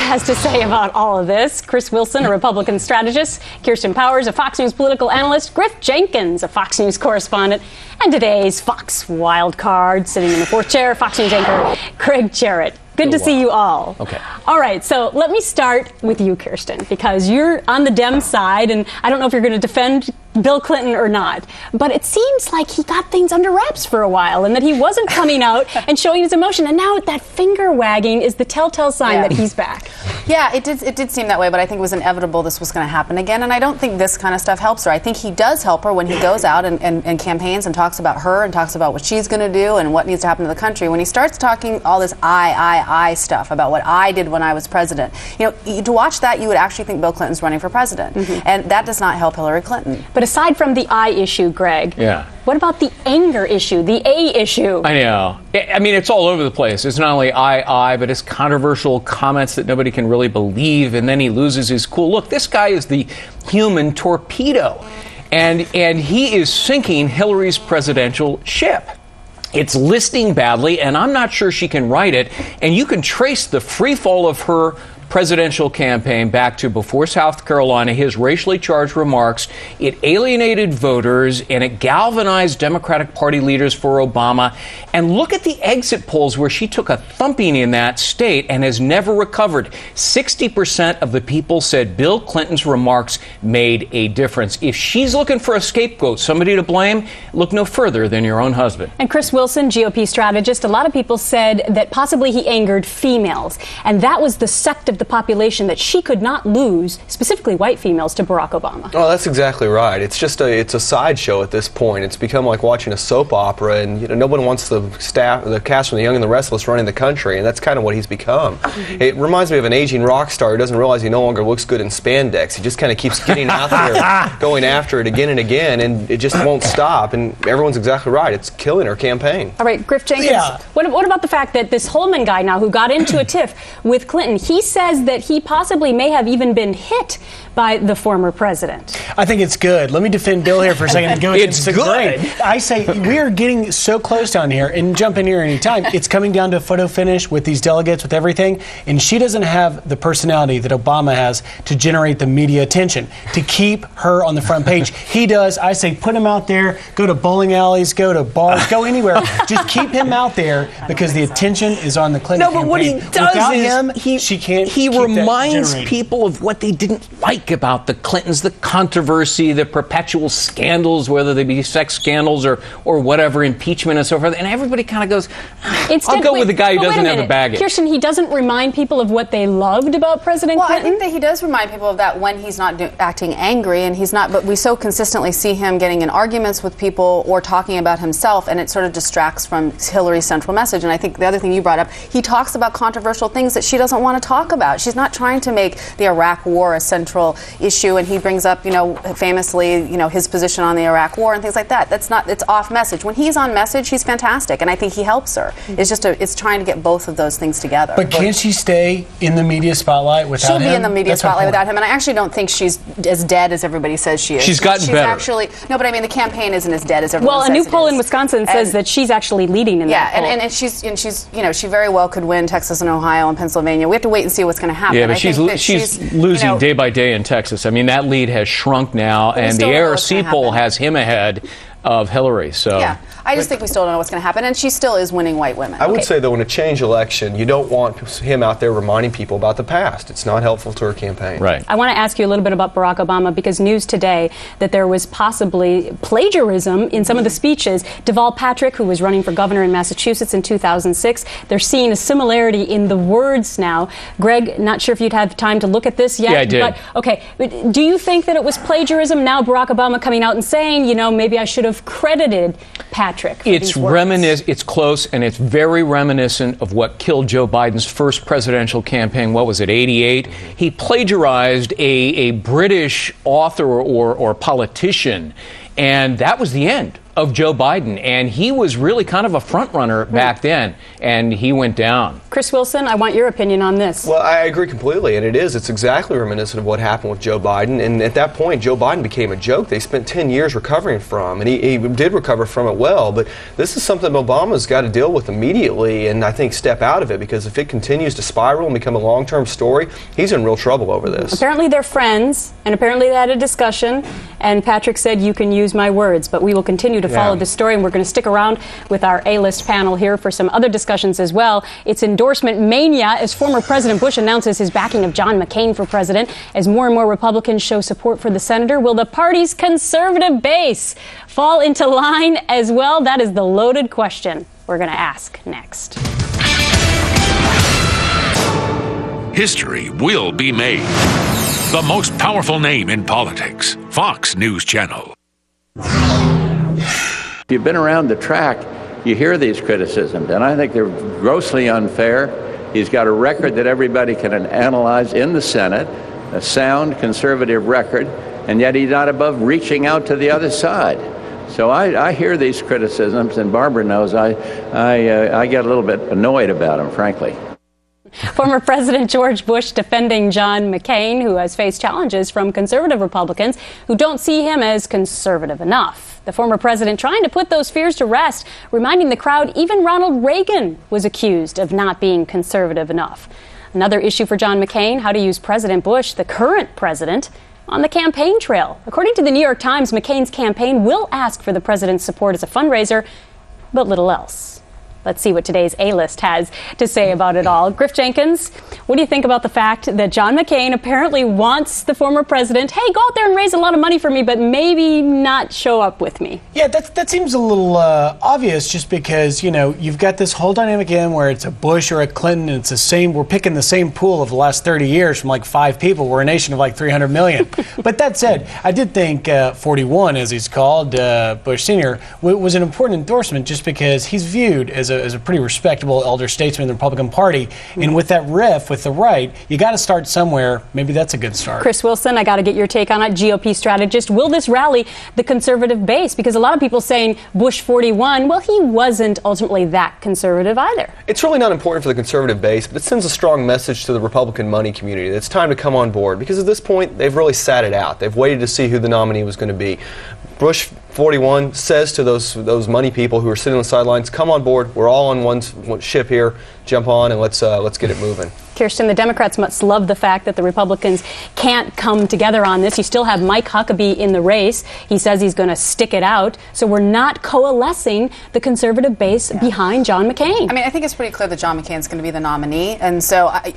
has to say about all of this. Chris Wilson, a Republican strategist, Kirsten Powers, a Fox News political analyst, Griff Jenkins, a Fox News correspondent, and today's Fox wild card, sitting in the fourth chair, Fox News anchor Greg Jarrett. Good to see you all. Okay. All right, so let me start with you, Kirsten, because you're on the Dem side, and I don't know if you're going to defend Bill Clinton or not, but it seems like he got things under wraps for a while and that he wasn't coming out and showing his emotion, and now that finger wagging is the telltale sign that he's back. Yeah, it did seem that way, but I think it was inevitable this was going to happen again, and I don't think this kind of stuff helps her. I think he does help her when he goes out and campaigns and talks about her and talks about what she's going to do and what needs to happen to the country. When he starts talking all this I stuff about what I did when I was president, to watch that, you would actually think Bill Clinton's running for president, and that does not help Hillary Clinton. But aside from the I issue, Greg, what about the anger issue, the A issue? I know. I mean, it's all over the place. It's not only but it's controversial comments that nobody can really believe, and then he loses his cool. Look, this guy is the human torpedo, and he is sinking Hillary's presidential ship. It's listing badly, and I'm not sure she can write it, and you can trace the free fall of her presidential campaign back to before South Carolina, his racially charged remarks. It alienated voters and it galvanized Democratic Party leaders for Obama. And look at the exit polls where she took a thumping in that state and has never recovered. 60% of the people said Bill Clinton's remarks made a difference. If she's looking for a scapegoat, somebody to blame, look no further than your own husband. And Chris Wilson, GOP strategist, a lot of people said that possibly he angered females. And that was the sect of the population that she could not lose, specifically white females, to Barack Obama. Oh, that's exactly right. It's just it's a sideshow at this point. It's become like watching a soap opera, and no one wants the cast from The Young and the Restless running the country, and that's kind of what he's become. It reminds me of an aging rock star who doesn't realize he no longer looks good in spandex. He just kind of keeps getting out there, going after it again and again, and it just won't stop. And everyone's exactly right. It's killing her campaign. All right, Griff Jenkins, what about the fact that this Holman guy now, who got into a tiff with Clinton, he says that he possibly may have even been hit by the former president? I think it's good. Let me defend Bill here for a second. It's good. I say we are getting so close down here, and jump in here anytime. It's coming down to a photo finish with these delegates, with everything, and she doesn't have the personality that Obama has to generate the media attention, to keep her on the front page. He does. I say put him out there, go to bowling alleys, go to bars, go anywhere. Just keep him out there because the attention is on the Clinton campaign. No, but what he does Without him, she can't. He reminds people of what they didn't like about the Clintons, the controversy, the perpetual scandals, whether they be sex scandals or whatever, impeachment and so forth. And everybody kind of goes, I'll go with the guy who doesn't have the baggage. Kirsten, he doesn't remind people of what they loved about President Clinton? Well, I think that he does remind people of that when he's not acting angry, and he's not, but we so consistently see him getting in arguments with people or talking about himself, and it sort of distracts from Hillary's central message. And I think the other thing you brought up, he talks about controversial things that she doesn't want to talk about. She's not trying to make the Iraq War a central issue, and he brings up, famously, his position on the Iraq War and things like that. It's off message. When he's on message, he's fantastic, and I think he helps her. It's trying to get both of those things together. But can't she stay in the media spotlight without him? She'll be in the media spotlight without him, and I actually don't think she's as dead as everybody says she is. She's gotten better. No, but I mean, the campaign isn't as dead as everyone says. Well, a new poll in Wisconsin says that she's actually leading in that poll. And she's she very well could win Texas and Ohio and Pennsylvania. We have to wait and see what's going to happen. Yeah, but she's losing day by day in Texas. I mean, that lead has shrunk now, and the ARC poll has him ahead of Hillary. So yeah, I just think we still don't know what's going to happen, and she still is winning white women. I would say, though, in a change election, you don't want him out there reminding people about the past. It's not helpful to her campaign. Right. I want to ask you a little bit about Barack Obama, because news today that there was possibly plagiarism in some of the speeches. Deval Patrick, who was running for governor in Massachusetts in 2006, they're seeing a similarity in the words now. Greg, not sure if you'd have time to look at this yet. Yeah, I did. But, okay, do you think that it was plagiarism? Now Barack Obama coming out and saying, maybe I should have credited Patrick for these words. It's close, and it's very reminiscent of what killed Joe Biden's first presidential campaign. What was it, 88? He plagiarized a British author or politician, and that was the end of Joe Biden, and he was really kind of a front runner back then, and he went down. Chris Wilson, I want your opinion on this. Well, I agree completely, and it's exactly reminiscent of what happened with Joe Biden, and at that point, Joe Biden became a joke they spent 10 years recovering from, and he did recover from it well, but this is something Obama's got to deal with immediately, and I think step out of it, because if it continues to spiral and become a long-term story, he's in real trouble over this. Apparently they're friends, and apparently they had a discussion, and Patrick said, you can use my words, but we will continue to follow this story, and we're going to stick around with our A-list panel here for some other discussions as well. It's endorsement mania as former President Bush announces his backing of John McCain for president. As more and more Republicans show support for the senator, will the party's conservative base fall into line as well? That is the loaded question we're going to ask next. History will be made. The most powerful name in politics, Fox News Channel. If you've been around the track, you hear these criticisms, and I think they're grossly unfair. He's got a record that everybody can analyze in the Senate, a sound conservative record, and yet he's not above reaching out to the other side. So I hear these criticisms, and Barbara knows I get a little bit annoyed about them, frankly. Former President George Bush defending John McCain, who has faced challenges from conservative Republicans who don't see him as conservative enough. The former president trying to put those fears to rest, reminding the crowd even Ronald Reagan was accused of not being conservative enough. Another issue for John McCain, how to use President Bush, the current president, on the campaign trail. According to the New York Times, McCain's campaign will ask for the president's support as a fundraiser, but little else. Let's see what today's A-list has to say about it all. Griff Jenkins, what do you think about the fact that John McCain apparently wants the former president, hey, go out there and raise a lot of money for me, but maybe not show up with me? Yeah, that seems a little obvious just because, you've got this whole dynamic in where it's a Bush or a Clinton, and we're picking the same pool of the last 30 years from like 5 people. We're a nation of like 300 million. But that said, I did think 41, as he's called, Bush Sr., was an important endorsement just because he's viewed as a pretty respectable elder statesman in the Republican Party. And with that riff with the right, you got to start somewhere. Maybe that's a good start. Chris Wilson, I got to get your take on it. GOP strategist, will this rally the conservative base? Because a lot of people saying Bush 41, well, he wasn't ultimately that conservative either. It's really not important for the conservative base, but it sends a strong message to the Republican money community that it's time to come on board, because at this point, they've really sat it out. They've waited to see who the nominee was going to be. Bush 41 says to those money people who are sitting on the sidelines, come on board, we're all on one ship here, jump on and let's get it moving. Kirsten, the Democrats must love the fact that the Republicans can't come together on this. You still have Mike Huckabee in the race. He says he's going to stick it out. So we're not coalescing the conservative base behind John McCain. I mean, I think it's pretty clear that John McCain's going to be the nominee. And so, I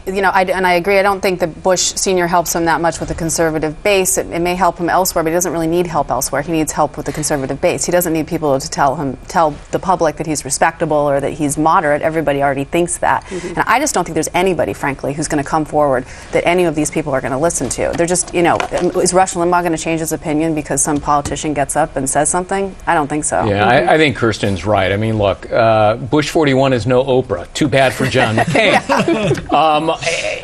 agree. I don't think that Bush Sr. helps him that much with the conservative base. It may help him elsewhere, but he doesn't really need help elsewhere. He needs help with the conservative base. He doesn't need people to tell the public that he's respectable or that he's moderate. Everybody already thinks that. Mm-hmm. And I just don't think there's anybody, frankly, who's going to come forward that any of these people are going to listen to. They're just, is Rush Limbaugh going to change his opinion because some politician gets up and says something? I don't think so. Yeah, I think Kirsten's right. I mean, look, Bush 41 is no Oprah. Too bad for John McCain.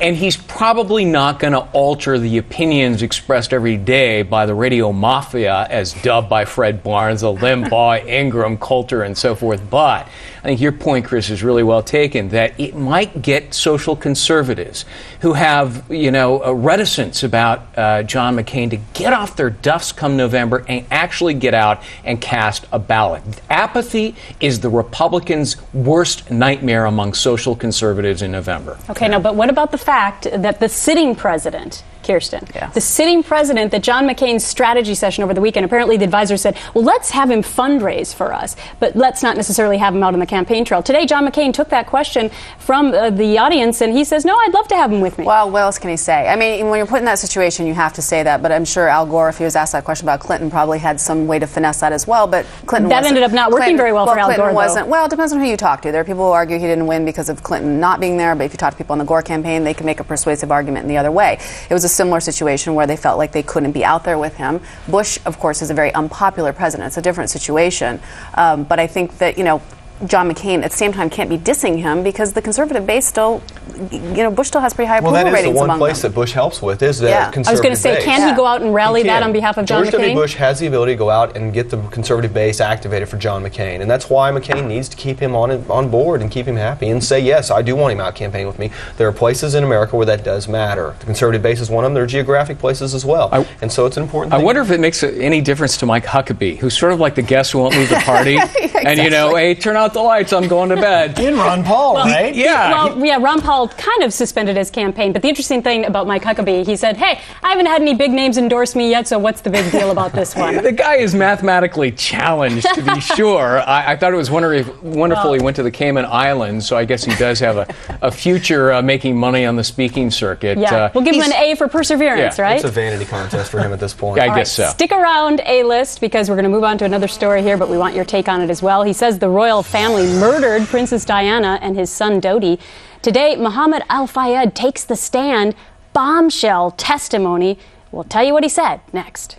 And he's probably not going to alter the opinions expressed every day by the radio mafia, as dubbed by Fred Barnes, the Limbaugh, Ingram, Coulter, and so forth. But I think your point, Chris, is really well taken, that it might get social conservatives who have, a reticence about John McCain to get off their duffs come November and actually get out and cast a ballot. Apathy is the Republicans' worst nightmare among social conservatives in November. Okay, now, but what about the fact that the sitting president, Kirsten, yeah. the sitting president, that John McCain's strategy session over the weekend, apparently the advisor said, well, let's have him fundraise for us, but let's not necessarily have him out on the campaign trail. Today, John McCain took that question from the audience, and he says, no, I'd love to have him with me. Well, what else can he say? I mean, when you're put in that situation, you have to say that, but I'm sure Al Gore, if he was asked that question about Clinton, probably had some way to finesse that as well, but Clinton that ended up not working very well for Al Gore, though. Well, it depends on who you talk to. There are people who argue he didn't win because of Clinton not being there, but if you talk to people on the Gore campaign, they can make a persuasive argument in the other way. It was a similar situation where they felt like they couldn't be out there with him. Bush, of course, is a very unpopular president. It's a different situation. But I think that, John McCain at the same time can't be dissing him because the conservative base still, Bush still has pretty high approval ratings among them. Well, that is the one place that Bush helps with is that conservative base. I was going to say, can he go out and rally that on behalf of John McCain? George W. Bush has the ability to go out and get the conservative base activated for John McCain, and that's why McCain needs to keep him on board and keep him happy and say, yes, I do want him out campaigning with me. There are places in America where that does matter. The conservative base is one of them. There are geographic places as well, and so it's an important thing. I wonder if it makes any difference to Mike Huckabee, who's sort of like the guest who won't leave the party, and hey, turn out the lights, I'm going to bed. In Ron Paul, right? Ron Paul kind of suspended his campaign, but the interesting thing about Mike Huckabee, he said, hey, I haven't had any big names endorse me yet, so what's the big deal about this one? The guy is mathematically challenged, to be sure. I thought it was wonderful he went to the Cayman Islands, so I guess he does have a future making money on the speaking circuit. Yeah, we'll give him an A for perseverance, right? It's a vanity contest for him at this point. I guess so. Stick around, A-List, because we're going to move on to another story here, but we want your take on it as well. He says the royal family murdered Princess Diana and his son Dodi. Today, Mohammed Al Fayed takes the stand. Bombshell testimony. We'll tell you what he said next.